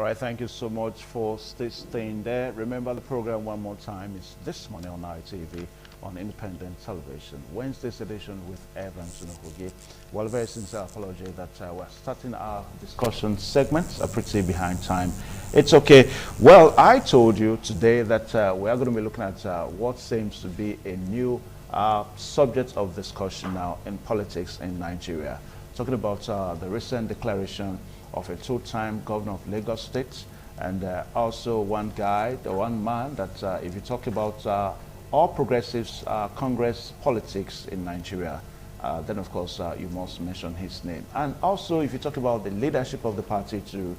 right, thank you so much for staying there. Remember the program one more time. It's This Morning on ITV on Independent Television. Wednesday's edition with Evans Unokogi. Well, very sincere apology that we're starting our discussion segments pretty behind time. It's okay. Well, I told you today that we are going to be looking at what seems to be a new subject of discussion now in politics in Nigeria. Talking about the recent declaration of a two-time governor of Lagos State, and also one guy, the one man that if you talk about all progressives Congress politics in Nigeria, then of course you must mention his name. And also if you talk about the leadership of the party too,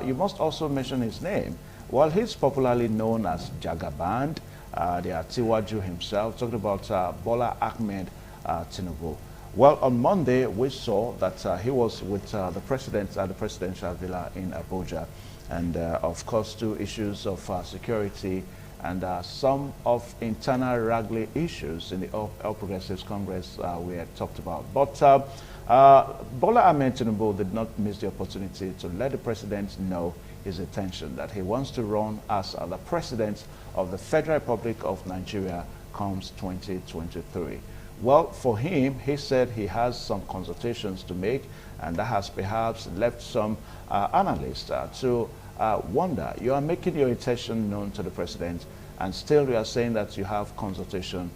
you must also mention his name. Well, he's popularly known as Jagaband, the Atiwaju himself, talking about Bola Ahmed Tinubu. Well, on Monday, we saw that he was with the president at the presidential villa in Abuja. And of course, two issues of security and some of internal wrangling issues in the All Progressives Congress we had talked about. But Bola Ahmed Tinubu did not miss the opportunity to let the president know his intention that he wants to run as the president of the Federal Republic of Nigeria comes 2023. Well, for him, he said he has some consultations to make, and that has perhaps left some analysts to wonder. You are making your intention known to the president, and still you are saying that you have consultation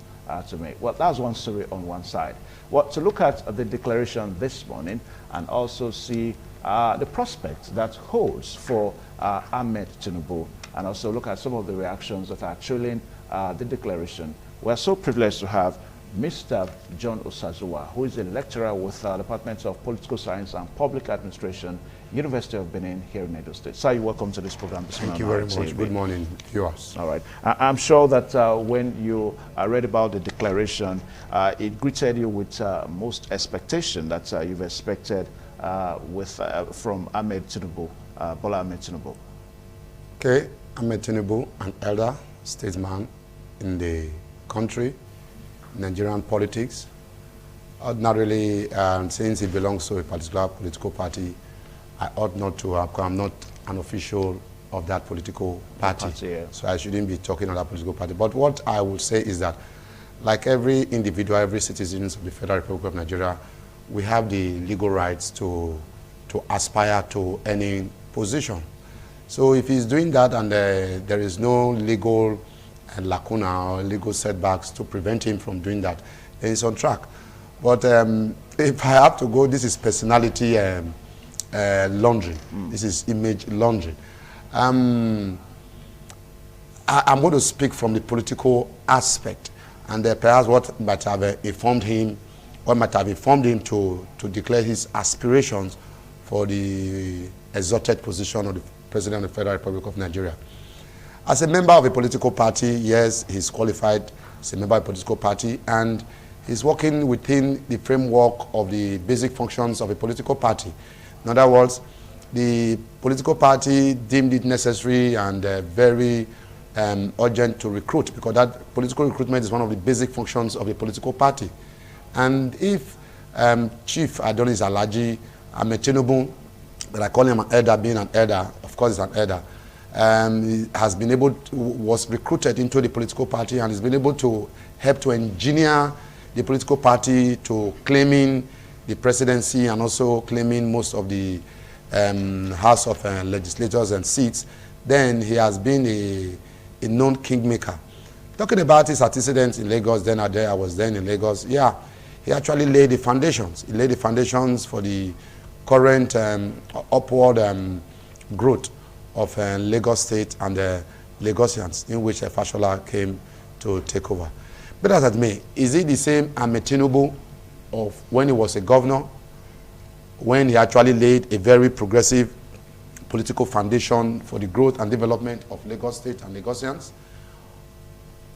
to make. Well, that's one story on one side. Well, to look at the declaration this morning and also see the prospect that holds for Ahmed Tinubu, and also look at some of the reactions that are trailing the declaration, we're so privileged to have Mr. John Osazuwa, who is a lecturer with the Department of Political Science and Public Administration, University of Benin, here in Edo State. Sir, you're welcome to this program this morning. Thank you very much. Good morning, viewers. All right. I'm sure that when you read about the declaration, it greeted you with most expectation that you've expected from Ahmed Tinubu, Bola Ahmed Tinubu. Okay, Ahmed Tinubu, an elder statesman in the country, Nigerian politics. Ordinarily, since he belongs to a particular political party, I ought not to have, I'm not an official of that political party, yeah. So I shouldn't be talking on that political party. But what I would say is that, like every individual, every citizen of the Federal Republic of Nigeria, we have the legal rights to aspire to any position. So if he's doing that and there is no legal lacuna or legal setbacks to prevent him from doing that, then he's on track. But if I have to go, this is personality laundering. This is image laundering. I'm going to speak from the political aspect, and perhaps what might have informed him, to declare his aspirations for the exalted position of the President of the Federal Republic of Nigeria. As a member of a political party, yes, he's qualified as a member of a political party, and he's working within the framework of the basic functions of a political party. In other words, the political party deemed it necessary and very urgent to recruit, because that political recruitment is one of the basic functions of a political party. And if Chief Adonis Alhaji Ahmed Tinubu, but I call him an elder, being an elder, of course he's an elder, has been able to, was recruited into the political party and has been able to help to engineer the political party to claiming the presidency and also claiming most of the House of Legislators and seats, then he has been a known kingmaker. Talking about his antecedents in Lagos, I was then in Lagos, yeah, he actually laid the foundations. He laid the foundations for the current upward growth of Lagos State and the Lagosians, in which Fashola came to take over. But as it may, is it the same Ahmed Tinubu of when he was a governor, when he actually laid a very progressive political foundation for the growth and development of Lagos State and Lagosians?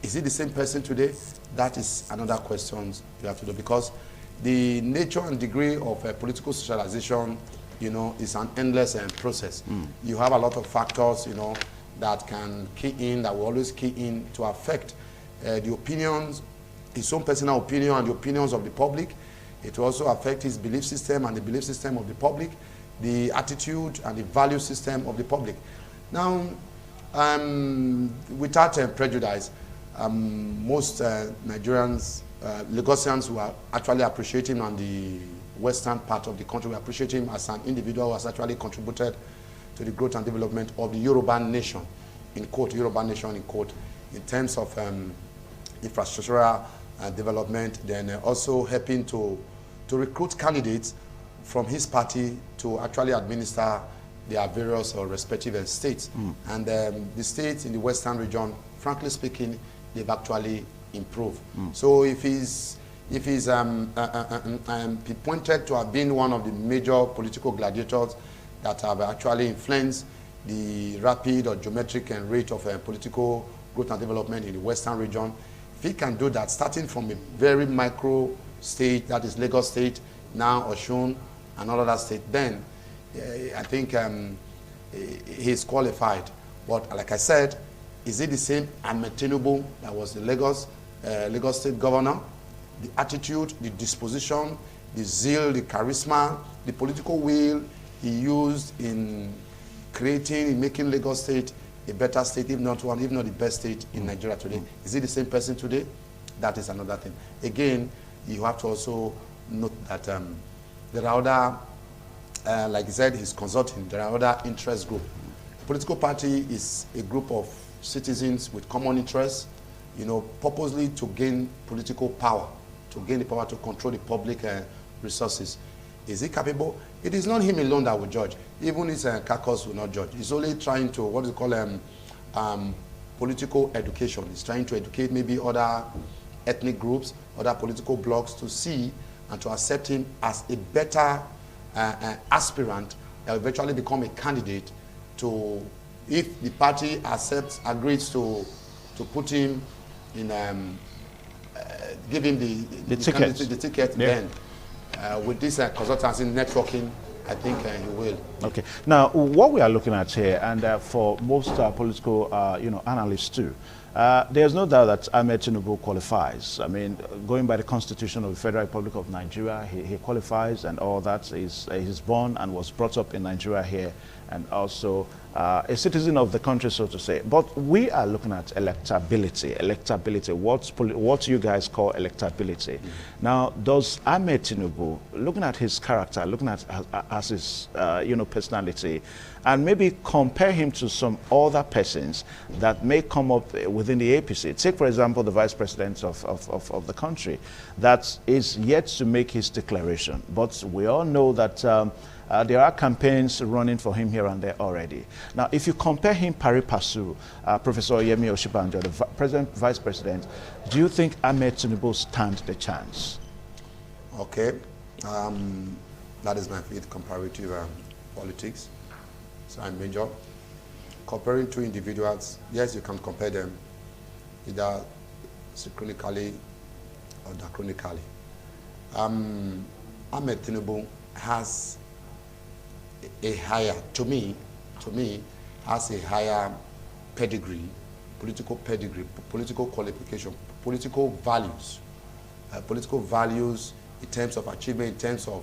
Is it the same person today? That is another question you have to do, because the nature and degree of political socialization, you know, is an endless process. You have a lot of factors, you know, that can key in, that will always key in to affect the opinions, his own personal opinion and the opinions of the public. It will also affect his belief system and the belief system of the public. the attitude and the value system of the public. Now, without prejudice, most Nigerians, Lagosians who are actually appreciating on the western part of the country, we appreciate him as an individual who has actually contributed to the growth and development of the Yoruba nation, in quote, Yoruba nation in quote, in terms of infrastructural development, then also helping to recruit candidates from his party to actually administer their various or respective states. And the states in the western region, frankly speaking, they've actually improved. So if he's pointed to have been one of the major political gladiators that have actually influenced the rapid or geometric rate of political growth and development in the western region, if he can do that, starting from a very micro state, that is Lagos State, now Osun, and all other states, then I think he's qualified. But like I said, is it the same Ahmed Tinubu that was the Lagos State governor? The attitude, the disposition, the zeal, the charisma, the political will he used in making Lagos State a better state, if not one, if not the best state in Nigeria today. Is it the same person today? That is another thing. Again, you have to also note that there are other, like you said, he's consulting, there are other interest groups. A political party is a group of citizens with common interests, purposely to gain political power, to gain the power to control the public resources. Is he capable? It is not him alone that will judge. Even his caucus will not judge. He's only trying to, what is it called, political education. He's trying to educate maybe other ethnic groups, other political blocs to see and to accept him as a better aspirant that will eventually become a candidate to, if the party agrees to put him in, give him the ticket, yeah. Then with this consultancy networking, I think he will. Okay. Now, what we are looking at here, and for most political, analysts too, there's no doubt that Ahmed Tinubu qualifies. I mean, going by the Constitution of the Federal Republic of Nigeria, he qualifies and all that. He's born and was brought up in Nigeria here, and also a citizen of the country, so to say. But we are looking at electability. What you guys call electability. Now, does Ahmed Tinubu, looking at his character, looking at as his personality, and maybe compare him to some other persons that may come up within the APC. Take, for example, the vice president of the country that is yet to make his declaration. But we all know that there are campaigns running for him here and there already. Now, if you compare him pari passu, Professor Yemi Oshibanjo, the vice president, do you think Ahmed Tinubu stands the chance? Okay. That is my field, comparative politics. So I'm major. Comparing two individuals, yes, you can compare them either synchronically or diachronically. Ahmed Tinubu has a higher, to me, has a higher pedigree, political qualification, political values in terms of achievement, in terms of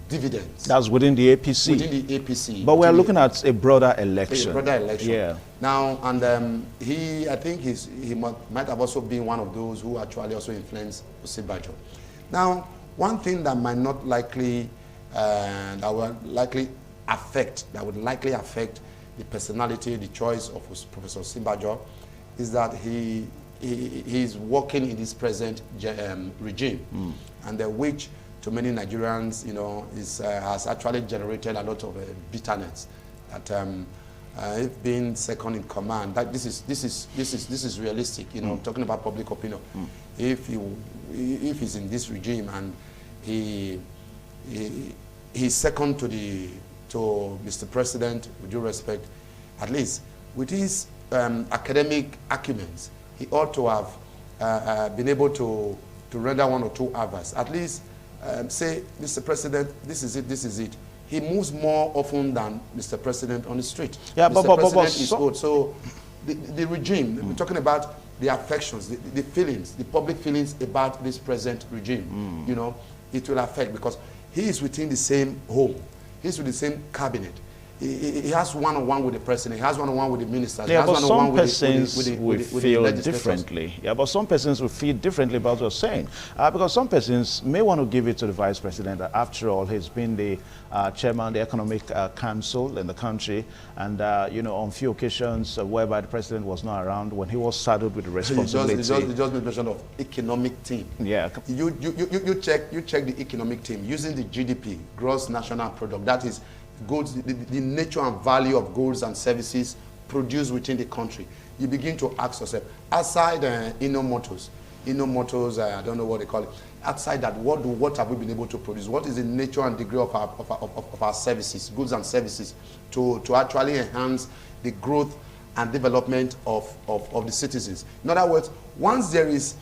dividends. That's within the APC. Within the APC. But we're looking at a broader election. A broader election. Yeah. Now, and I think he might have also been one of those who actually also influenced Osinbajo. Now, one thing that might not likely, that would likely affect the personality, the choice of Professor Osinbajo, is that he is working in this present regime, and which to many Nigerians, has actually generated a lot of bitterness. That if being second in command, that this is realistic. Talking about public opinion. If he's in this regime and he's second to Mr. President, with due respect, at least with his academic acumens, he ought to have been able to render one or two avers. At least say, Mr. President, this is it. He moves more often than Mr. President on the street. Yeah, Mr. President is good. So the regime, we're talking about the affections, the feelings, the public feelings about this present regime, it will affect, because he is within the same home. He's with the same cabinet. He has one-on-one with the president. He has one-on-one with the ministers. Yeah, but some persons will feel differently. Yeah, but some persons will feel differently about what you're saying. Because some persons may want to give it to the vice president. After all, he's been the chairman of the Economic Council in the country. And, you know, on few occasions whereby the president was not around, when he was saddled with the responsibility. He just made mention of economic team. Yeah. You check the economic team using the GDP, gross national product. That is goods, the nature and value of goods and services produced within the country. You begin to ask yourself, outside Inno Motors, I don't know what they call it, outside that, what have we been able to produce? What is the nature and degree of our services, goods and services, to actually enhance the growth and development of the citizens? In other words, once there is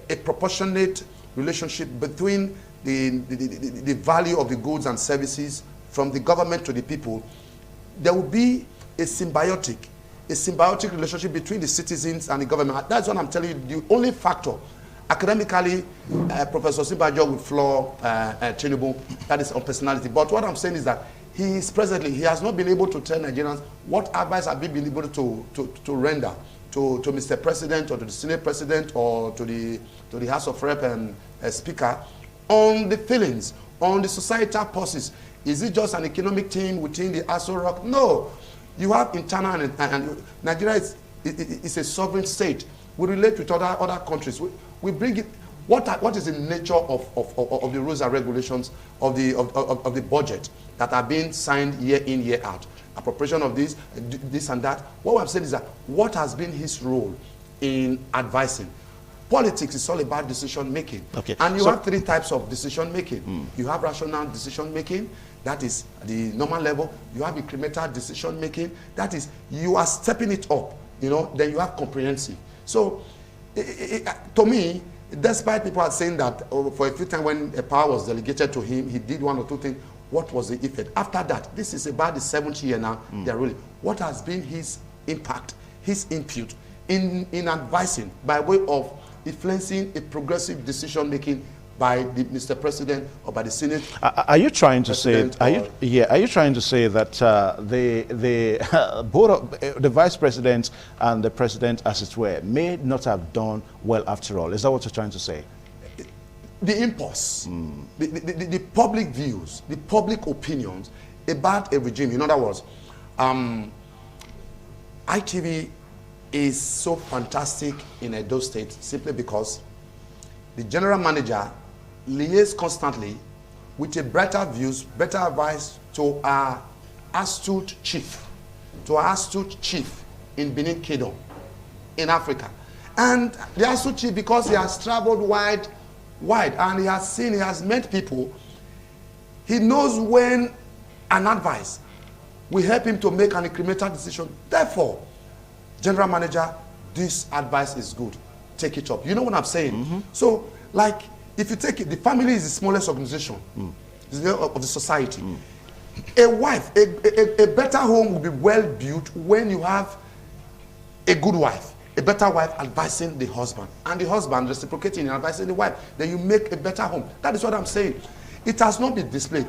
a proportionate relationship between the value of the goods and services from the government to the people, there will be a symbiotic relationship between the citizens and the government. That's what I'm telling you. The only factor, academically, Professor Simbajo will floor Tinubu, that is on personality. But what I'm saying is that he has not been able to tell Nigerians what advice have we been able to render to Mr. President or to the Senate President or to the House of Rep and Speaker on the feelings, on the societal pulses. Is it just an economic team within the Aso Rock? No. You have internal and Nigeria is a sovereign state. We relate with other countries. We bring it. What is the nature of the rules and regulations of the budget that are being signed year in, year out? Appropriation of this and that. What I'm saying is that what has been his role in advising? Politics is all about decision making. Okay. And you have three types of decision making. You have rational decision making, that is the normal level. You have incremental decision making, that is you are stepping it up, you know. Then you have comprehensive. So to me, despite people are saying that for a few times when a power was delegated to him, he did one or two things, what was the effect? After that, this is about the 7th year now, they're really, what has been his impact, his input in advising by way of influencing a progressive decision making by Mr. President or by the Senate? Are you trying to say? Are you trying to say that both the Vice President and the President, as it were, may not have done well after all? Is that what you're trying to say? The impulse, the public views, the public opinions about a regime. In other words, ITV is so fantastic in Edo State simply because the general manager liaises constantly with a better views, better advice to our astute chief, in Benin Kingdom, in Africa. And the astute chief, because he has traveled wide, and he has met people, he knows when an advice will help him to make an incremental decision. Therefore, general manager, this advice is good. Take it up. You know what I'm saying? So, like, if you take it, the family is the smallest organization of the society. A wife, a better home will be well built when you have a good wife, a better wife advising the husband, and the husband reciprocating and advising the wife. Then you make a better home. That is what I'm saying. It has not been displayed.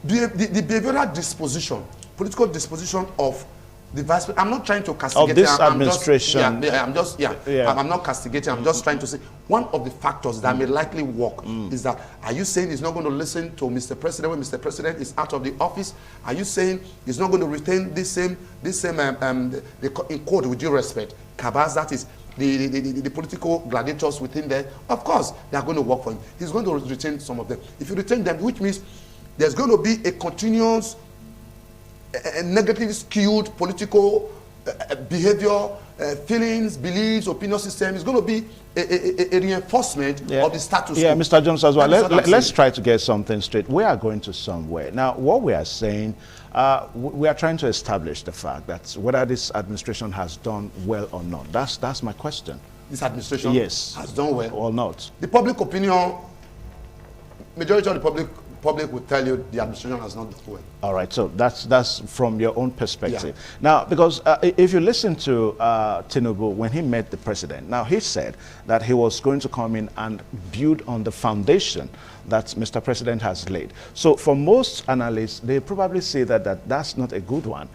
The behavioral disposition, political disposition of the vice president. I'm not trying to castigate of this administration. I'm not castigating. I'm just trying to say one of the factors that may likely work is that, are you saying he's not going to listen to Mr. President when Mr. President is out of the office? Are you saying he's not going to retain this same in quote, with due respect, cabals, that is the political gladiators within there? Of course, they are going to work for him. He's going to retain some of them. If you retain them, which means there's going to be a continuous negatively skewed political behavior, feelings, beliefs, opinion system. Is going to be a reinforcement of the status quo. Yeah, Mr. Jones as well. Let's try to get something straight. We are going to somewhere. Now, what we are saying, we are trying to establish the fact that whether this administration has done well or not. That's my question. This administration has done well or not. The public opinion, majority of the public will tell you the administration has not done well. All right, so that's from your own perspective. Yeah. Now, because if you listen to Tinubu when he met the president, now he said that he was going to come in and build on the foundation that Mr. President has laid. So for most analysts, they probably say that that's not a good one.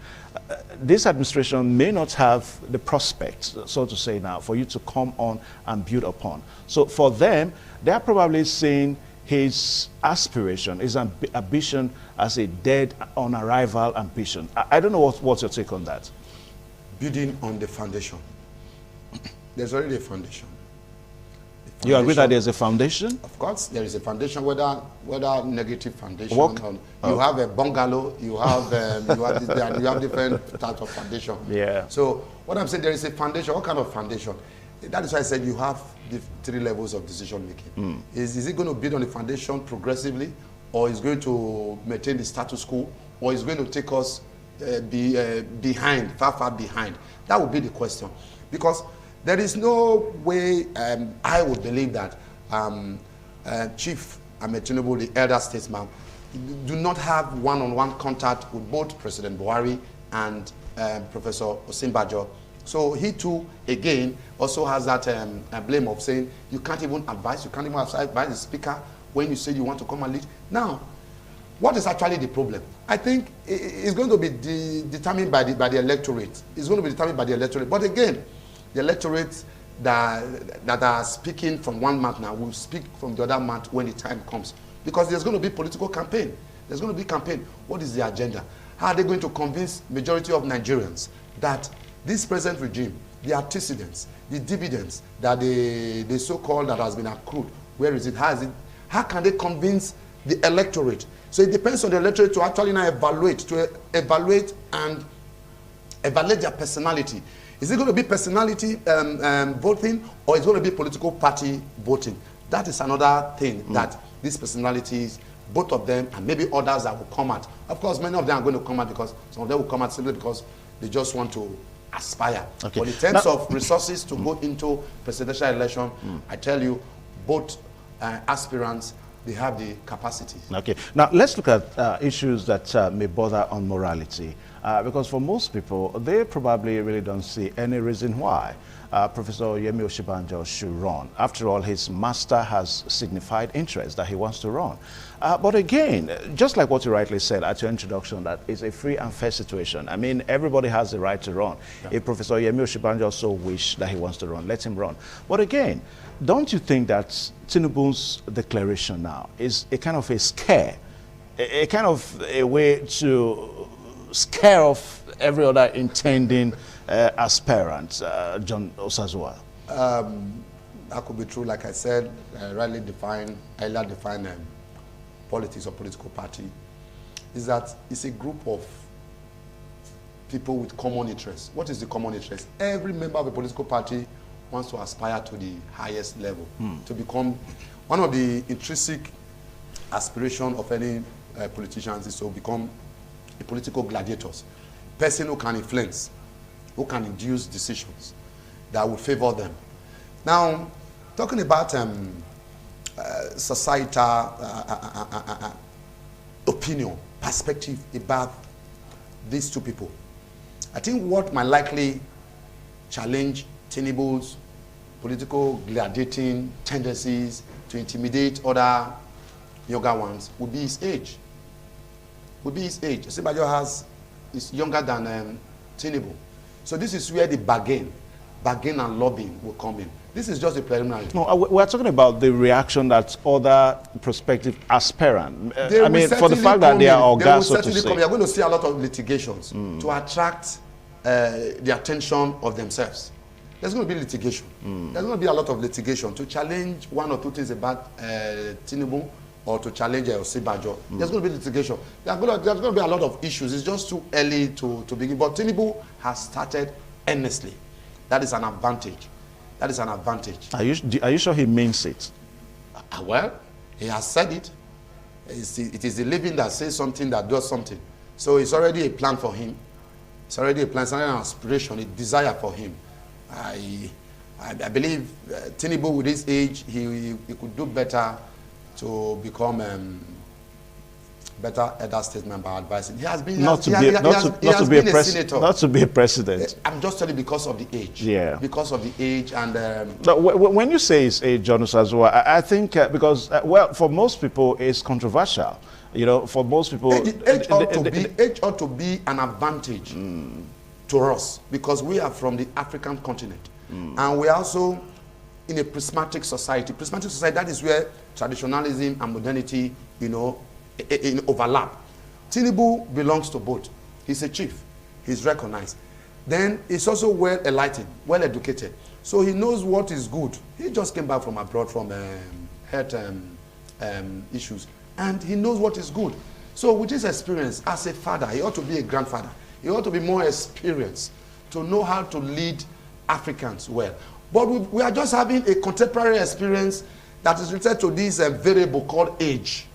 This administration may not have the prospects, so to say now, for you to come on and build upon. So for them, they're probably seeing his aspiration, his ambition as a dead, on arrival ambition. I don't know what's your take on that. Building on the foundation. There's already a foundation. You agree that there's a foundation? Of course, there is a foundation, whether negative foundation. You have a bungalow, you have different types of foundation. Yeah. So what I'm saying, there is a foundation. What kind of foundation? That is why I said you have the 3 levels of decision making. Is it going to build on the foundation progressively, or is going to maintain the status quo, or is going to take us behind, far behind? That would be the question, because there is no way I would believe that Chief Ahmed Tinubu, the elder statesman, do not have one-on-one contact with both President Buhari and Professor Osinbajo. So he too, again, also has that blame of saying you can't even advise, you can't even advise the speaker when you say you want to come and lead. Now, what is actually the problem? I think it's going to be determined by the electorate. It's going to be determined by the electorate. But again, the electorate that are speaking from one mouth now will speak from the other mouth when the time comes. Because there's going to be political campaign. There's going to be campaign. What is the agenda? How are they going to convince majority of Nigerians that this present regime, the antecedents, the dividends that the so-called that has been accrued, where is it? How can they convince the electorate? So it depends on the electorate to actually now evaluate and evaluate their personality. Is it going to be personality voting, or is it going to be political party voting? That is another thing that these personalities, both of them, and maybe others that will come out. Of course, many of them are going to come out because some of them will come out simply because they just want to aspire. Okay. But in terms of resources to go into presidential election, I tell you, both aspirants, they have the capacity. Okay. Now, let's look at issues that may bother on morality. Because for most people, they probably really don't see any reason why Professor Yemi Osinbajo should run. After all, his master has signified interest that he wants to run. But again, just like what you rightly said at your introduction, that it's a free and fair situation. I mean, everybody has the right to run. Yeah. If Professor Yemi Osinbajo also wish that he wants to run, let him run. But again, don't you think that Tinubu's declaration now is a kind of a scare, a kind of a way to scare off every other intending aspirant, John Osazua? That could be true. Like I said, earlier defined politics or political party is that it's a group of people with common interests. What is the common interest? Every member of a political party wants to aspire to the highest level, to become one of the intrinsic aspiration of any politicians is to become a political gladiators, person who can influence, who can induce decisions that will favor them. Now, talking about societal opinion, perspective about these two people, I think what might likely challenge Tinubu's political gladiating tendencies to intimidate other younger ones would be his age. Osinbajo is younger than Tinubu. So this is where the bargain and lobbying will come in. This is just a preliminary. No, we're talking about the reaction that other prospective aspirants, I mean, for the fact that they are organs, so to say. You're going to see a lot of litigations to attract the attention of themselves. There's going to be litigation. There's going to be a lot of litigation to challenge one or two things about Tinubu or to challenge Osinbajo. There's going to be litigation. There's going to be a lot of issues. It's just too early to begin. But Tinubu has started earnestly. That is an advantage. That is an advantage. Are you sure he means it? Well, he has said it. It is the living that says something, that does something. So it's already a plan for him. It's already a plan, it's already an aspiration, a desire for him. I believe Tinubu, with his age, he could do better to become better elder statesman by advising. He has been not to be a senator. Not to be a president. I'm just telling you because of the age. Yeah. Because of the age and. When you say it's age, Jonas, as well, I think because well, for most people, it's controversial. You know, for most people, age ought to be an advantage to us because we are from the African continent, and we are also in a prismatic society. Prismatic society, that is where traditionalism and modernity, you know, in overlap. Tinubu belongs to both. He's a chief. He's recognized. Then he's also well enlightened, well educated. So he knows what is good. He just came back from abroad from health issues. And he knows what is good. So with his experience as a father, he ought to be a grandfather. He ought to be more experienced to know how to lead Africans well. But we are just having a contemporary experience that is related to this variable called age.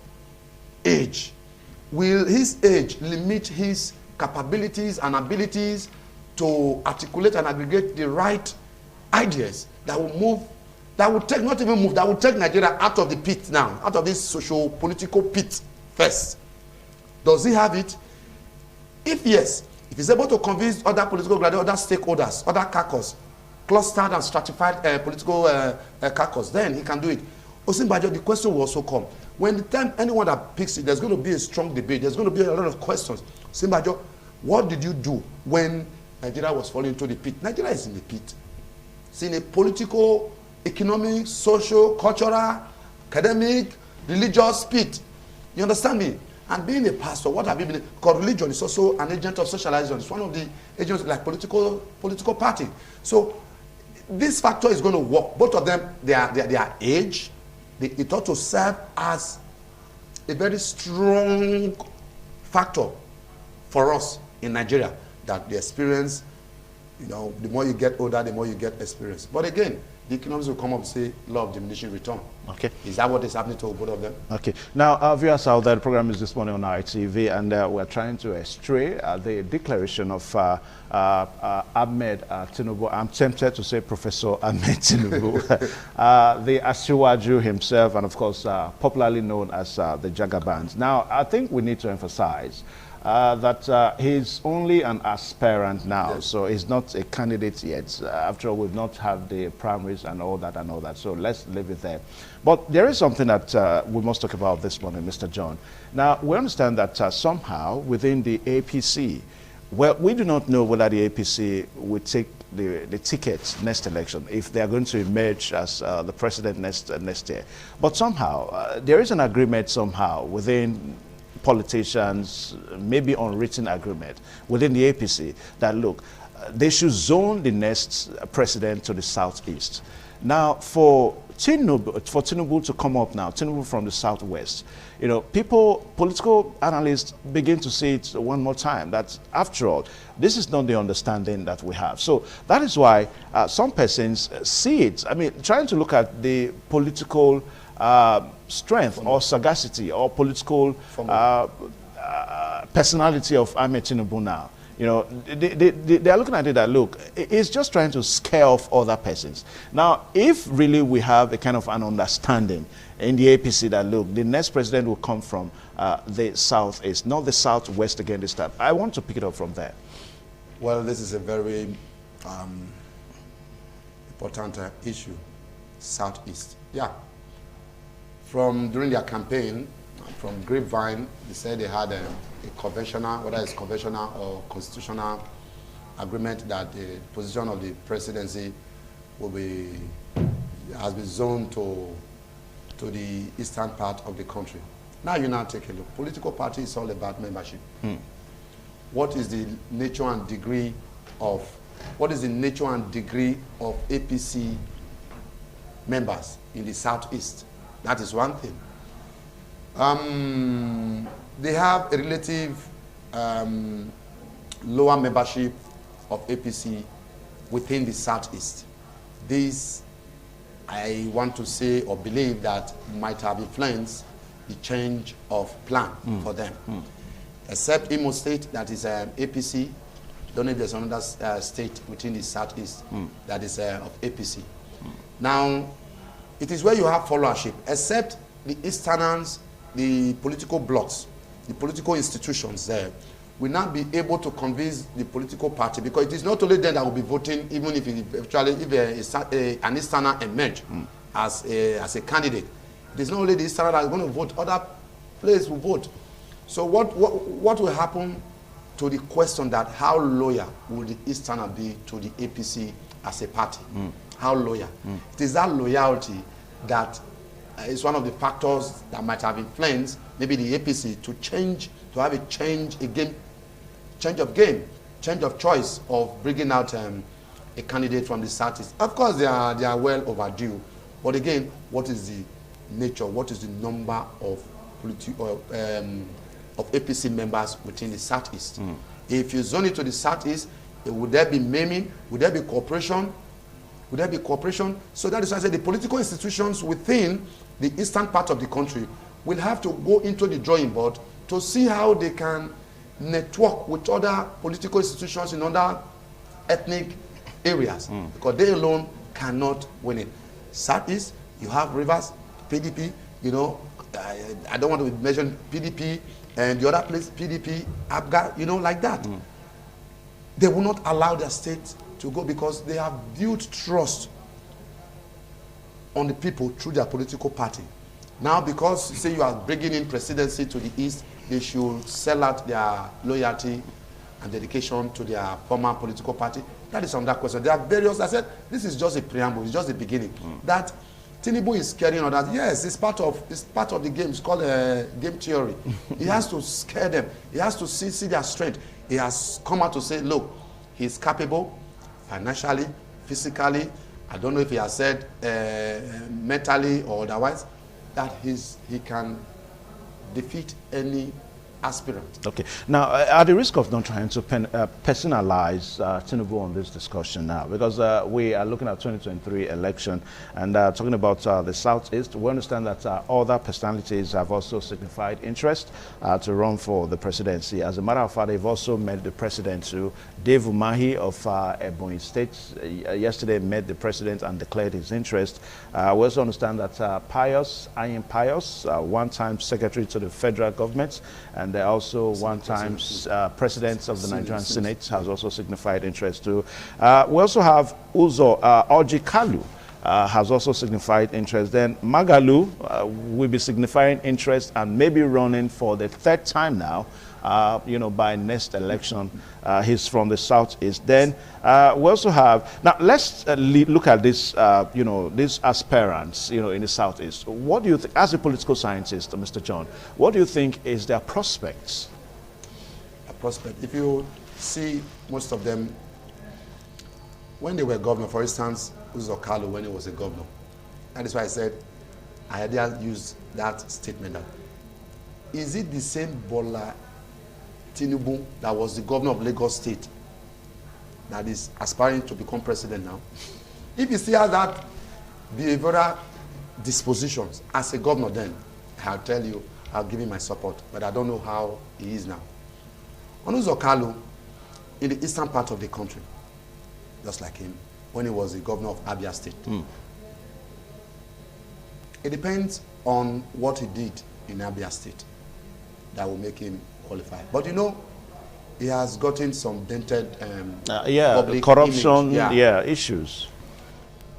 Age. Will his age limit his capabilities and abilities to articulate and aggregate the right ideas that will move, that will take, not even move, that will take Nigeria out of the pit now, out of this socio-political pit first? Does he have it? If yes, if he's able to convince other political graduates, other stakeholders, other caucus, clustered and stratified political caucus, then he can do it. Osinbajo, the question will also come. When the time anyone that picks it, there's going to be a strong debate. There's going to be a lot of questions. Osinbajo, what did you do when Nigeria was falling into the pit? Nigeria is in the pit. It's in a political, economic, social, cultural, academic, religious pit. You understand me? And being a pastor, what have you been? Because religion is also an agent of socialization. It's one of the agents like political party. So this factor is going to work. Both of them, their age, it ought to serve as a very strong factor for us in Nigeria, that the experience, you know, the more you get older, the more you get experience. But again, the economics will come up and say law of diminishing return. Okay. Is that what is happening to both of them? Okay. Now, viewers out there, the program is this morning on ITV, and we're trying to estray the declaration of Ahmed Tinubu. I'm tempted to say Professor Ahmed Tinubu, the Asiwaju himself, and of course, popularly known as the Jagabans. Now, I think we need to emphasize that he's only an aspirant now, yes. So he's not a candidate yet. After all, we've not had the primaries and all that. So let's leave it there. But there is something that we must talk about this morning, Mr. John. Now, we understand that somehow within the APC, well, we do not know whether the APC will take the ticket next election, if they are going to emerge as the president next year. But somehow, there is an agreement somehow within politicians, maybe unwritten agreement within the APC that, look, they should zone the next president to the southeast. Now, for Tinubu to come up now, Tinubu from the southwest, you know, political analysts begin to see it one more time, that after all, this is not the understanding that we have. So that is why some persons see it. I mean, trying to look at the political strength or sagacity or political personality of Ahmed Tinubu now. You know, they are looking at it that, look, it's just trying to scare off other persons. Now, if really we have a kind of an understanding in the APC that, look, the next president will come from the southeast, not the southwest again this time, I want to pick it up from there. Well, this is a very important issue, southeast. Yeah. From during their campaign, from Grapevine, they said they had a conventional, whether it's conventional or constitutional agreement, that the position of the presidency has been zoned to the eastern part of the country. Now you now take a look. Political party is all about membership. What is the nature and degree of APC members in the southeast? That is one thing. They have a relative lower membership of APC within the southeast. This, I want to say or believe, that might have influenced the change of plan for them. Except Imo State, that is APC. Don't know if there's another state within the southeast that is of APC. Now, it is where you have followership, except the Easterners, the political blocs the political institutions there will now be able to convince the political party, because it is not only them that will be voting, even if an Easterner emerge as a candidate. It is not only the Easterner that is going to vote, other players will vote. So what will happen to the question that how loyal will the Easterner be to the APC as a party? How loyal? It is that loyalty that is one of the factors that might have influenced maybe the APC to have a change of choice of bringing out a candidate from the Southeast. Of course, they are well overdue. But again, what is the nature? What is the number of APC members within the Southeast? If you zone it to the Southeast, would there be maiming? Would there be cooperation? Would there be cooperation? So that is why I say the political institutions within the eastern part of the country will have to go into the drawing board to see how they can network with other political institutions in other ethnic areas, because they alone cannot win it. Southeast, you have Rivers, PDP, you know, I don't want to mention PDP, and the other place, PDP, ABGA, you know, like that. They will not allow their state to go because they have built trust on the people through their political party. Now, because you say you are bringing in presidency to the East, they should sell out their loyalty and dedication to their former political party. That is another question. There are various, I said, this is just a preamble, it's just the beginning. That Tinubu is scaring others. Yes, it's part of the game. It's called game theory. He has to scare them. He has to see their strength. He has come out to say, look, he's capable financially, physically. I don't know if he has said mentally or otherwise, that he can defeat any aspirant. Okay. Now, at the risk of not trying to personalize Tinubu on this discussion now, because we are looking at 2023 election and talking about the Southeast, we understand that other personalities have also signified interest to run for the presidency. As a matter of fact, they've also met the president too. Dave Umahi of Ebonyi State yesterday met the president and declared his interest. We also understand that Ayin Pius, one-time secretary to the federal government, and also one-time president of the Nigerian Senate, has also signified interest too. We also have Uzo Orji Kalu, has also signified interest. Then Magalu will be signifying interest and maybe running for the third time now, you know, by next election. He's from the Southeast. Then we also have, now let's look at this, you know, these aspirants, you know, in the Southeast. What do you think, as a political scientist, Mr. John, what do you think is their prospects? A prospect, if you see most of them, when they were governor, for instance, Uzo Kalu, when he was a governor, that is why I said, I had used that statement that, is it the same Bola Tinubu that was the governor of Lagos State that is aspiring to become president now? If he still has that behavioral dispositions as a governor, then I'll tell you, I'll give him my support, but I don't know how he is now. Uzo Kalu, in the eastern part of the country, just like him, when he was the governor of Abia State. It depends on what he did in Abia State that will make him qualify. But you know, he has gotten some dented public corruption issues.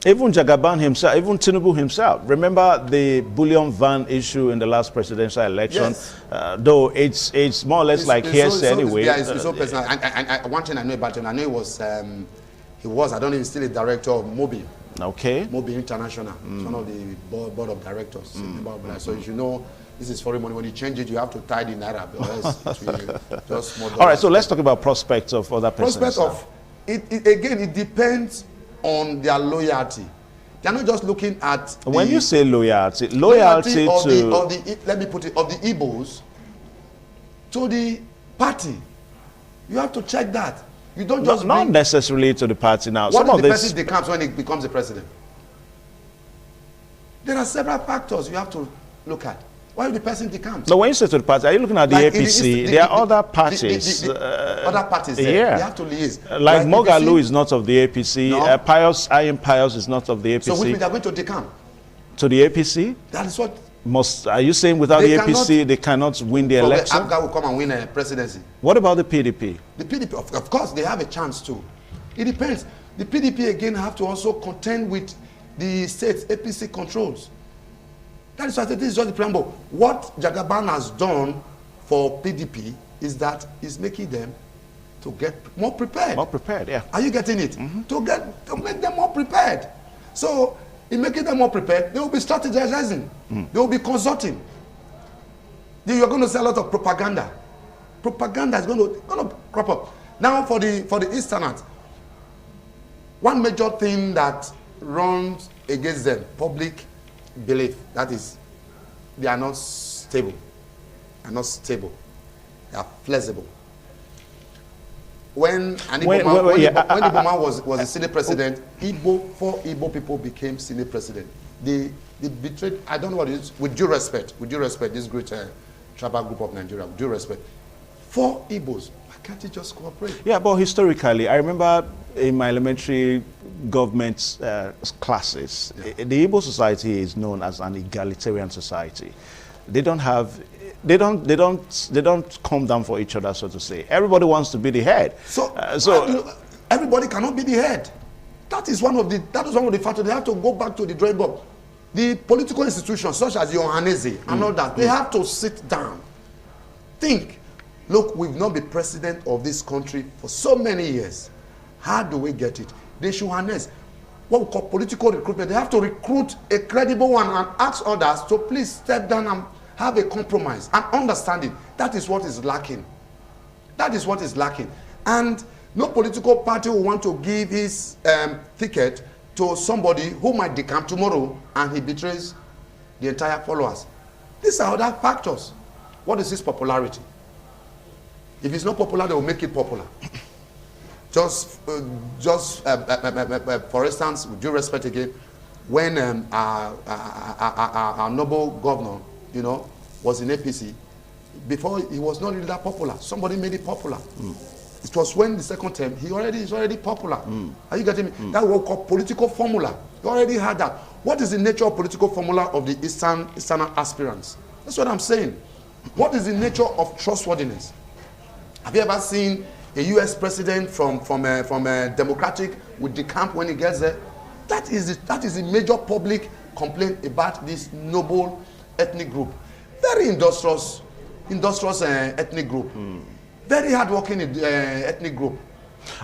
Even Jagaban himself, even Tinubu himself. Remember the bullion van issue in the last presidential election? Yes. Though it's more or less like hearsay anyway. Yeah, it's so personal. One thing I know about him, I know he was, I don't know if he's still a director of Mobi. Okay. Mobi International, one of the board of directors. So if you know, this is foreign money. When you change it, you have to tie the naira. Just more. All right, so let's talk about prospects of other persons. Prospects of again, it depends on their loyalty. They're not just looking at. When you say loyalty to let me put it, of the Igbos to the party. You have to check that. You don't just not necessarily to the party now. What if the person decaps when he becomes the president? There are several factors you have to look at. Why if the person decamps? No, when you say to the party, are you looking at the APC? There are other parties. Other parties there. Yeah. They have to liaise. Like Mogalu is not of the APC. No. Ayin Pius is not of the APC. So which means they are going to decamp? To the APC? That is what Are you saying without They the APC, they cannot win the election? Abga will come and win a presidency. What about the PDP? The PDP, of course, they have a chance too. It depends. The PDP again have to also contend with the states APC controls. That is why this is just the preamble. What Jagaban has done for PDP is that he's making them to get more prepared. More prepared, yeah. Are you getting it? To make them more prepared. So in making them more prepared, they will be strategizing. They will be consulting. You are going to see a lot of propaganda. Propaganda is going to crop up. Now for the Easterners, one major thing that runs against them, public belief, that is, they are not stable. They are not stable. They are flexible. When Iboma was the Senate president, four Igbo people became Senate president. They betrayed, I don't know what it is, with due respect, this great tribal group of Nigeria, with due respect. 4 Igbos, why can't you just cooperate? Yeah, but historically, I remember in my elementary government classes, the Igbo society is known as an egalitarian society. They don't come down for each other, so to say. Everybody wants to be the head. So everybody cannot be the head. That is one of the factors. They have to go back to the drawing board. The political institutions, such as Yohanese and all that, they have to sit down, think. Look, we've not been president of this country for so many years. How do we get it? They should harness what we call political recruitment. They have to recruit a credible one and ask others to please step down and have a compromise and understanding. That is what is lacking. That is what is lacking. And no political party will want to give his ticket to somebody who might decamp tomorrow and he betrays the entire followers. These are other factors. What is his popularity? If it's not popular, they will make it popular. Just for instance, with due respect again, when our noble governor, was in APC, before he was not really that popular. Somebody made it popular. It was when the second term, he's already popular. Are you getting me? That what we call political formula. You already had that. What is the nature of political formula of the Eastern aspirants? That's what I'm saying. What is the nature of trustworthiness? Have you ever seen a U.S. president from a Democratic with the camp when he gets there? That is the major public complaint about this noble ethnic group. Very industrious ethnic group. Very hardworking ethnic group.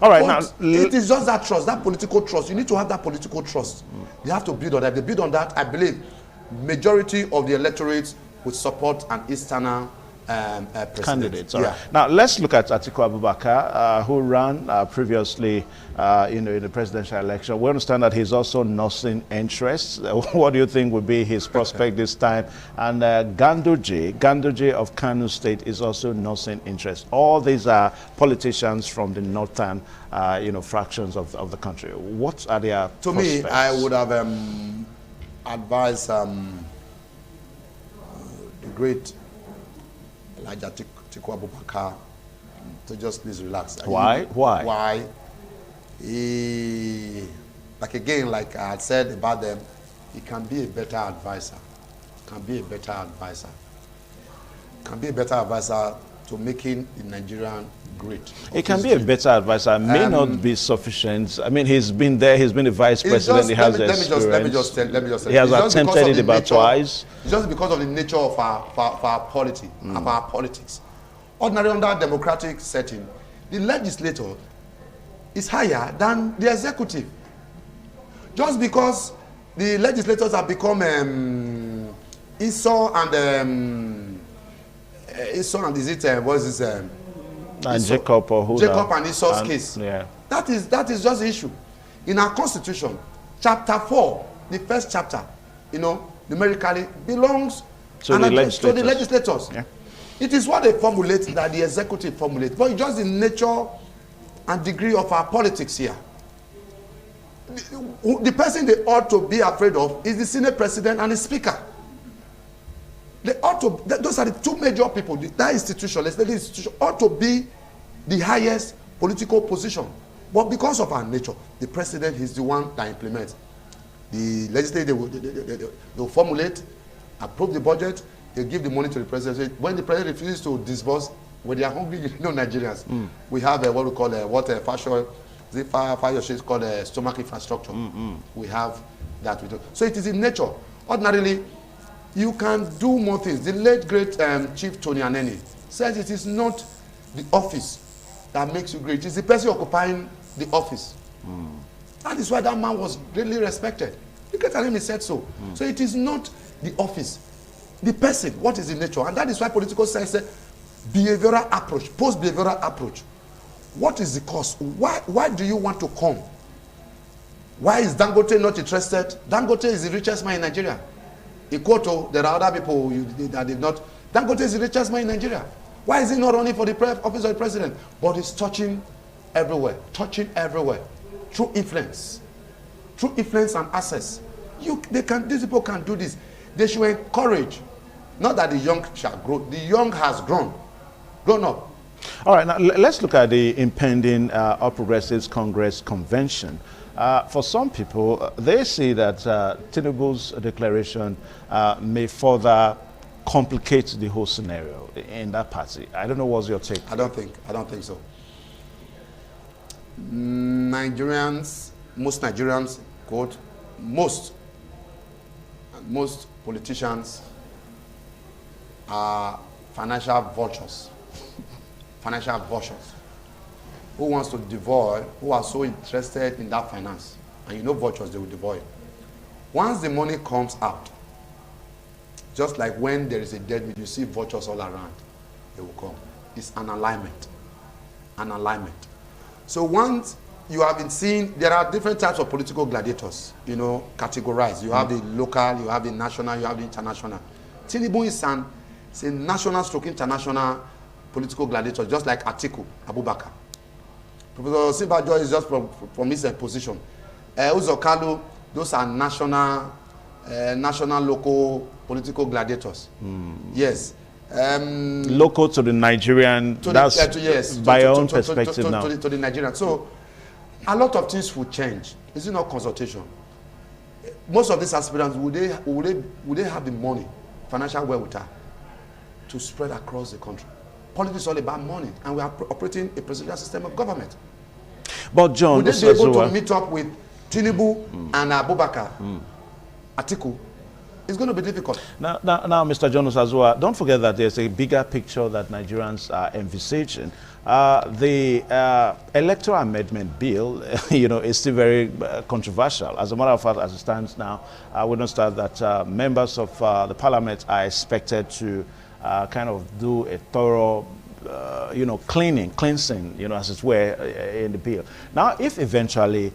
All right, but now it is just that trust, that political trust. You need to have that political trust. You have to build on that. If they build on that, I believe majority of the electorate would support an Easterner candidates. All right. Now let's look at Atiku Abubakar, who ran previously, in the presidential election. We understand that he's also nursing interests. What do you think would be his prospect this time? And Ganduje of Kano State is also nursing interest. All these are politicians from the northern, fractions of the country. What are their prospects? Me, I would have advised the great Elijah Atiku Abubakar to just please relax. Why? Why? Like I had said about them, he can be a better advisor. Can be a better advisor to making the Nigerian great. It can be a better advisor. May not be sufficient. I mean, he's been there. He's been the vice president. He has experience. Let me just tell he has attempted it about twice. It's just because of the nature of our polity, of our politics. Ordinarily, under a democratic setting, the legislator is higher than the executive. Just because the legislators have become Esau and and Jacob or who? Jacob and Esau's case. Yeah. That is just the issue. In our constitution, chapter 4, the first chapter, numerically belongs to the legislators. Yeah. It is what they formulate that the executive formulates, but it's just the nature and degree of our politics here. The person they ought to be afraid of is the Senate president and the speaker. They ought to, those are the two major people. That institution, legislative institution, ought to be the highest political position. But because of our nature, the president is the one that implements. The legislative, they will formulate, approve the budget, they give the money to the president. So when the president refuses to disburse, when they are hungry, you know, Nigerians, we have what we call fashion is called stomach infrastructure. We have that. We do. So it is in nature. Ordinarily, you can do more things. The late great Chief Tony Aneni says it is not the office that makes you great. It's the person occupying the office. That is why that man was greatly respected. The great Aneni said so. So it is not the office, the person. What is the nature? And that is why political science said behavioral approach, post-behavioral approach. What is the cause? Why do you want to come? Why is Dangote not interested? Dangote is the richest man in Nigeria. Ikoto, there are other people that did not. Dangote is the richest man in Nigeria. Why is he not running for the office of the president? But he's touching everywhere, through influence and access. These people can do this. They should encourage. Not that the young shall grow. The young has grown up. All right, now let's look at the impending All Progressives Congress convention. For some people, they see that Tinubu's declaration may further complicate the whole scenario in that party. I don't know what's your take. I don't think so. Most Nigerians, quote, most politicians are financial vultures. Who wants to devour, who are so interested in that finance. And you know vultures, they will devour. Once the money comes out, just like when there is a dead meat, you see vultures all around, they will come. It's an alignment. So once you have been seeing, there are different types of political gladiators, you know, categorized. You have the local, you have the national, you have the international. Tinubu is a national / international political gladiator, just like Atiku Abubakar. Professor Simbajo is just from his position. Uzokalu, those are national, local political gladiators. Yes. Local to the Nigerian, yes, by your own perspective now. To the Nigerian. So, a lot of things will change. Is it not consultation? Most of these aspirants, would they have the money, financial wherewithal, to spread across the country? Politics is all about money, and we are operating a presidential system of government. But John, would they be able to meet up with Tinubu and Abubakar, Atiku? It's going to be difficult. Now, Mr. John Osazua, don't forget that there's a bigger picture that Nigerians are envisaging. The electoral amendment bill, you know, is still very controversial. As a matter of fact, as it stands now, we don't start that members of the parliament are expected to kind of do a thorough, you know, cleansing, you know, as it were, in the bill. Now, if eventually,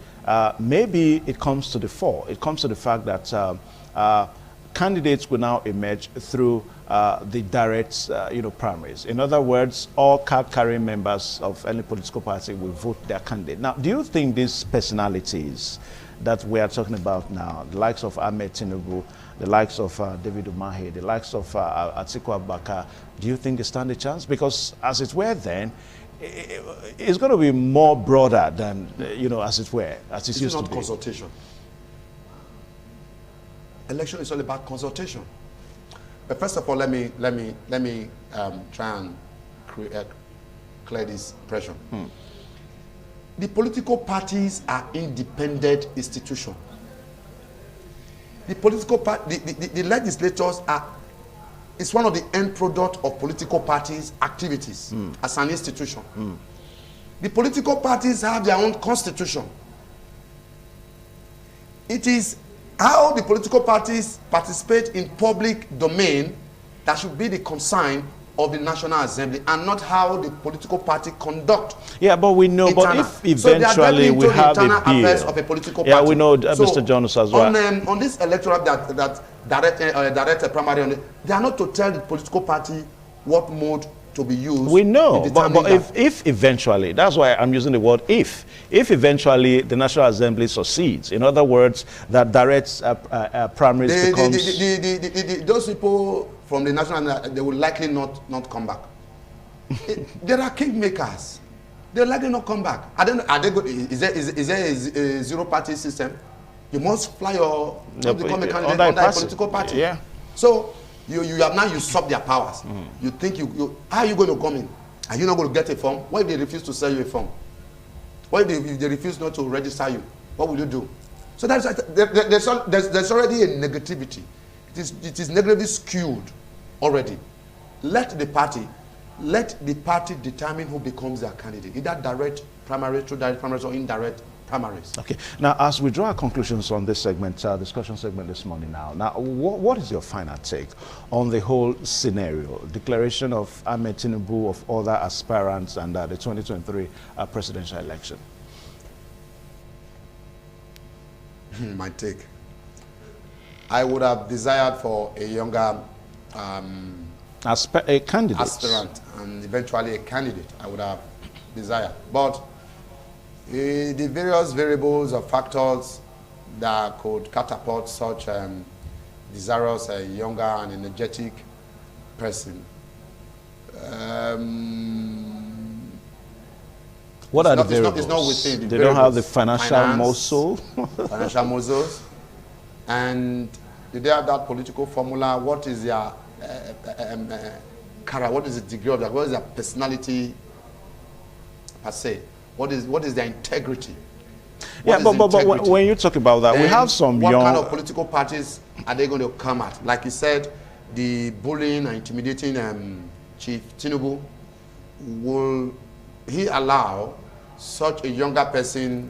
maybe it comes to the fore, it comes to the fact that candidates will now emerge through the direct, you know, primaries. In other words, all card-carrying members of any political party will vote their candidate. Now, do you think these personalities that we are talking about now, the likes of Ahmed Tinubu, the likes of David Umahi, the likes of Atiku Abubakar, do you think they stand a chance? Because as it were then, it's going to be more broader than, you know, as it were, as it used to be. It's not consultation. Election is all about consultation. But first of all, let me try and clear this pressure. The political parties are independent institutions. The political the legislators it's one of the end product of political parties' activities as an institution. The political parties have their own constitution. It is how the political parties participate in public domain that should be the concern of the National Assembly, and not how the political party conduct. Yeah, but we know. Internal. But if eventually we have a bill, affairs of a political party. Yeah, we know, Mr. Jonas as well. On this electoral that direct primary, they are not to tell the political party what mode to be used. We know, but if eventually, that's why I'm using the word if eventually the National Assembly succeeds, in other words, that direct primaries becomes... those people from the National Assembly, they will likely not come back. There are kingmakers. They'll likely not come back. Is there a zero-party system? You must fly or become a candidate under a political party. Yeah. So you have now usurped their powers. You think how are you going to come in? Are you not going to get a form? What if they refuse to sell you a form? What if they refuse not to register you? What will you do? So there's already a negativity. It is negatively skewed already. Let the party determine who becomes their candidate, either direct primaries, through direct primaries, or indirect primaries. Okay. Now, as we draw our conclusions on this segment, discussion segment this morning now, what is your final take on the whole scenario? Declaration of Ahmed Tinubu, of other aspirants, and the 2023 presidential election? My take. I would have desired for a younger a candidate, aspirant, and eventually a candidate. I would have desired, but the various variables or factors that could catapult such desirous, younger and energetic person. What are the variables? It's not within the They don't have the financial muscle. Financial muscles. And do they have that political formula? What is their character? What is the degree of that? What is their personality per se? What is their integrity? Yeah, but when you talk about that, we have some what young... kind of political parties are they going to come at? Like you said, the bullying and intimidating Chief Tinubu, will he allow such a younger person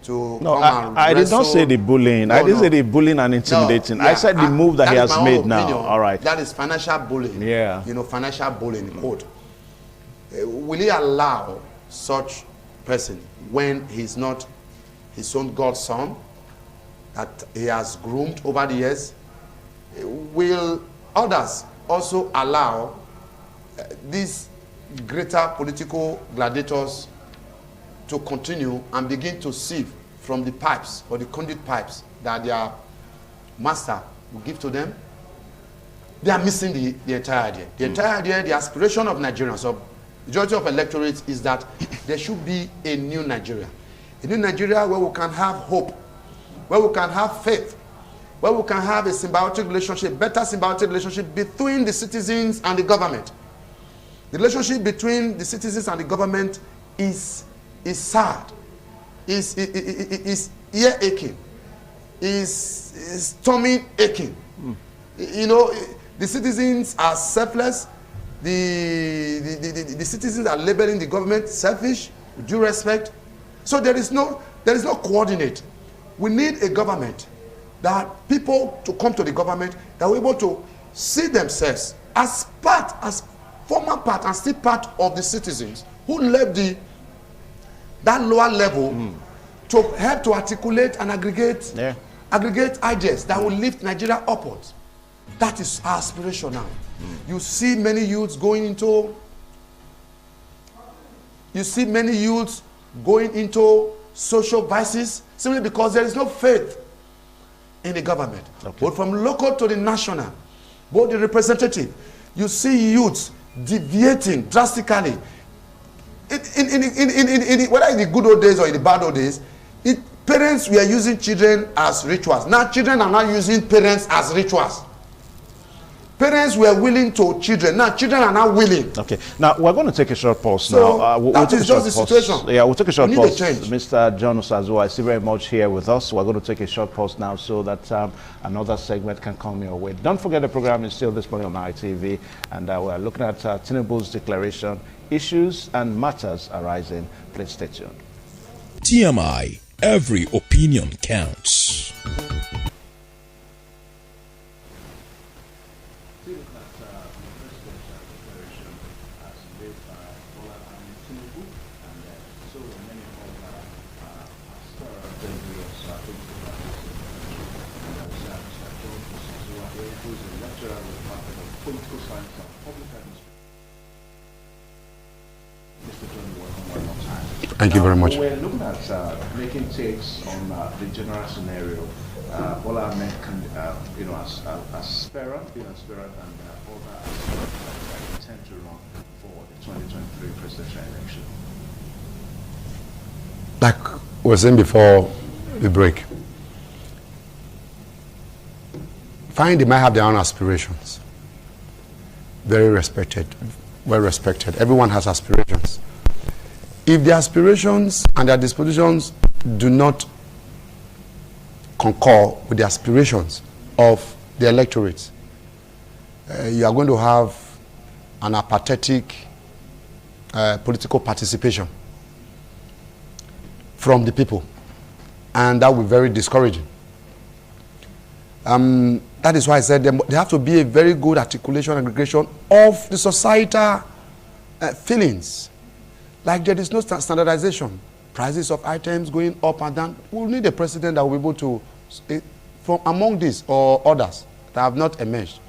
to No, come I and did not say the bullying. No, I didn't no. say the bullying and intimidating. No, I said the move that he has made now. opinion. All right. That is financial bullying. Yeah. You know, financial bullying, quote. Will he allow such person when he's not his own godson that he has groomed over the years? Will others also allow these greater political gladiators to continue and begin to sieve from the pipes or the conduit pipes that their master will give to them? They are missing the entire idea. The entire idea, the aspiration of Nigerians, of majority of electorates, is that there should be a new Nigeria. A new Nigeria where we can have hope, where we can have faith, where we can have a symbiotic relationship, better symbiotic relationship between the citizens and the government. The relationship between the citizens and the government is sad, is ear aching, is stomach aching. You know, the citizens are selfless. The citizens are labeling the government selfish, with due respect. So there is no coordinate. We need a government that people to come to the government that are able to see themselves as former part and still part of the citizens who left that lower level to help to articulate and aggregate ideas that will lift Nigeria upwards. That is our aspiration now. You see many youths going into social vices simply because there is no faith in the government. Okay. Both from local to the national, both the representative, you see youths deviating drastically. Whether in the good old days or in the bad old days, parents were using children as rituals. Now children are not using parents as rituals. Parents were willing to children. Now children are not willing. Okay. Now we're going to take a short pause. So now that is just the situation. Yeah, we'll take a short pause. Mr. John Osazuwa, I see very much here with us. We're going to take a short pause now so that another segment can come your way. Don't forget the program is still this morning on ITV, and we're looking at Tinubu's declaration, issues and matters arising. Please stay tuned. TMI, every opinion counts. Thank you very much. We're looking at making takes on the general scenario. Bola Ahmed, as aspirant, being aspirant, and other aspirants that intend to run for the 2023 presidential election. Like we were saying before the break, fine, they might have their own aspirations. Very respected, well respected. Everyone has aspirations. If the aspirations and their dispositions do not concur with the aspirations of the electorate, you are going to have an apathetic political participation from the people, and that will be very discouraging. That is why I said there have to be a very good articulation and aggregation of the societal feelings. Like there is no standardization. Prices of items going up and down. We'll need a president that will be able to, from among these or others that have not emerged,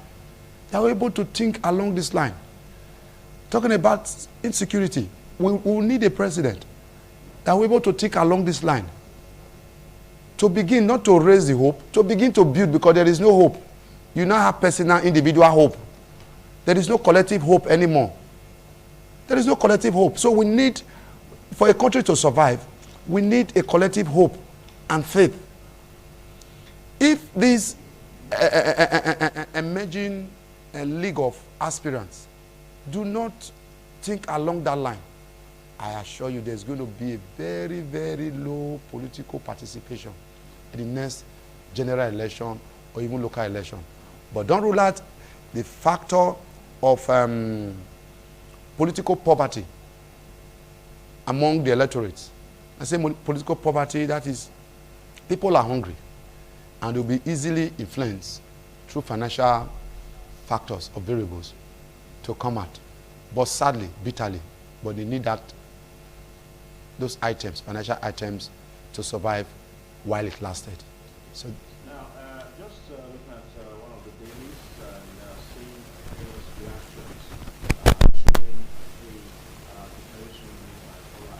that are able to think along this line. Talking about insecurity, we will need a president that will be able to think along this line. To begin, not to raise the hope, to begin to build, because there is no hope. You now have personal, individual hope. There is no collective hope anymore. There is no collective hope. So we need, for a country to survive, we need a collective hope and faith. If this emerging league of aspirants do not think along that line, I assure you there's going to be a very, very low political participation in the next general election or even local election. But don't rule out the factor of political poverty among the electorates. I say political poverty, that is, people are hungry and will be easily influenced through financial factors or variables to come out. But sadly, bitterly, but they need those items, financial items, to survive while it lasted. So now, just looking at one of the dailies and seeing those reactions, showing the declaration made by Bola.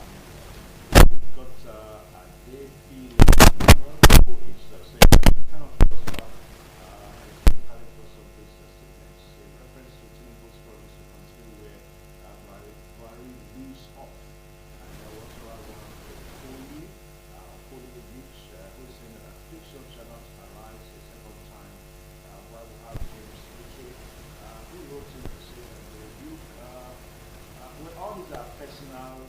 We've got a day who is saying that kind of because of these statements in reference to Tinubu's promise to continue where Buhari leaves off. And there was also one Koli, which who's saying that fiction shall not arise a second time while we have games. Who wrote in to say that the youth, well, all these are personal,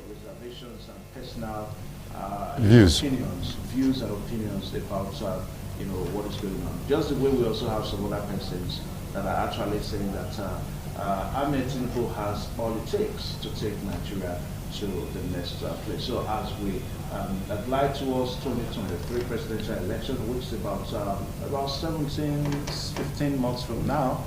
reservations and personal views and opinions about, what is going on. Just the way we also have some other persons that are actually saying that Ahmed Tinubu has all it takes to take Nigeria to the next place. So as we glide towards 2023 presidential election, which is about 15 months from now,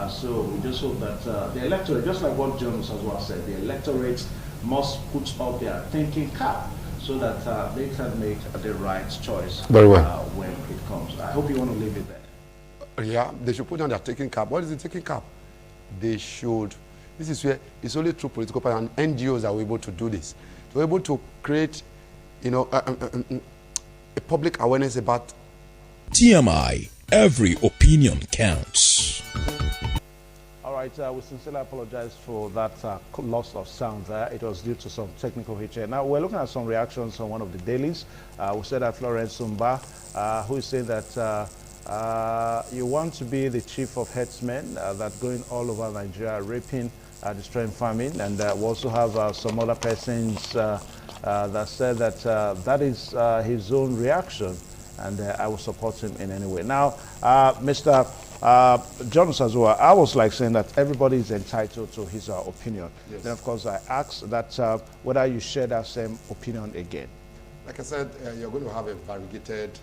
so we just hope that the electorate, just like what John as well said, the electorate must put up their thinking cap so that they can make the right choice when it comes. I hope you want to leave it there. Yeah, they should put on their thinking cap. What is the thinking cap? They should. This is where it's only through political parties and NGOs that we're able to do this. We're able to create, a public awareness about TMI. Every opinion counts. All right, we sincerely apologize for that loss of sound there. It was due to some technical hitch here. Now, we're looking at some reactions on one of the dailies. We said that Florence Sumba, who is saying that you want to be the chief of headsmen that going all over Nigeria, raping, destroying farming. And we also have some other persons that said that that is his own reaction, and I will support him in any way. Now, Mr. John Sazua, I was like saying that everybody is entitled to his opinion. Yes. Then, of course, I asked that whether you share that same opinion again. Like I said, you're going to have a variegated,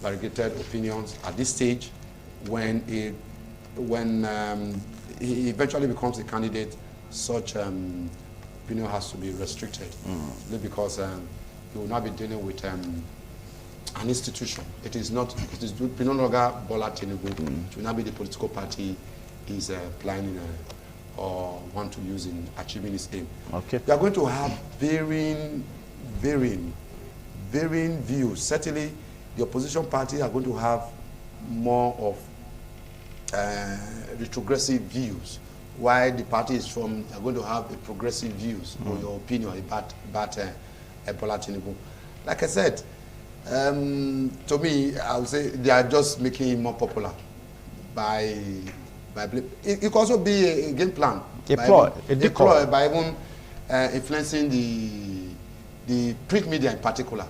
variegated opinions at this stage. When he eventually becomes a candidate, such opinion has to be restricted, because he will not be dealing with an institution. It is no longer Bola Tinubu. It will not be the political party he's planning or want to use in achieving his aim. Okay. We are going to have varying views. Certainly, the opposition party are going to have more of retrogressive views, while the parties are going to have a progressive views or your opinion about Bola Tinubu. Like I said, To me, I would say they are just making him more popular by it could also be a game plan. A ploy by even influencing the print media in particular,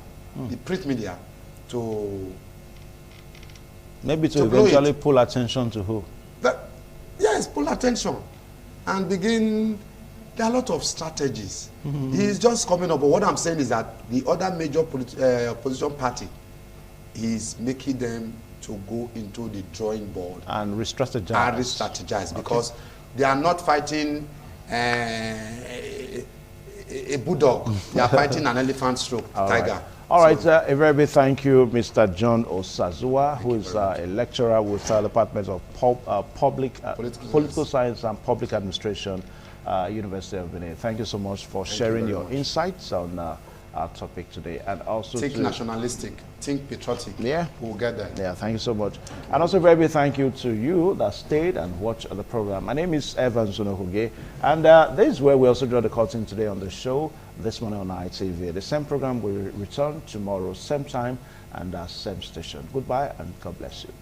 the print media to eventually pull attention to who? Yes, pull attention and begin. There are a lot of strategies. He's just coming up, but what I'm saying is that the other major opposition party is making them to go into the drawing board and re-strategize. Because they are not fighting a bulldog. They are fighting an elephant stroke tiger. Right. All right, a very big thank you, Mr. John Osazua, who is a lecturer with the Department of Political Science and Public Administration, University of Benin. Thank you so much for sharing your insights on our topic today, and also think nationalistic, think patriotic. Yeah, we'll get there. Yeah, thank you so much. And also a very big thank you to you that stayed and watched the program. My name is Evans Unohuge, and this is where we also draw the curtain today on the show this morning on ITV. The same program will return tomorrow, same time and same station. Goodbye and God bless you.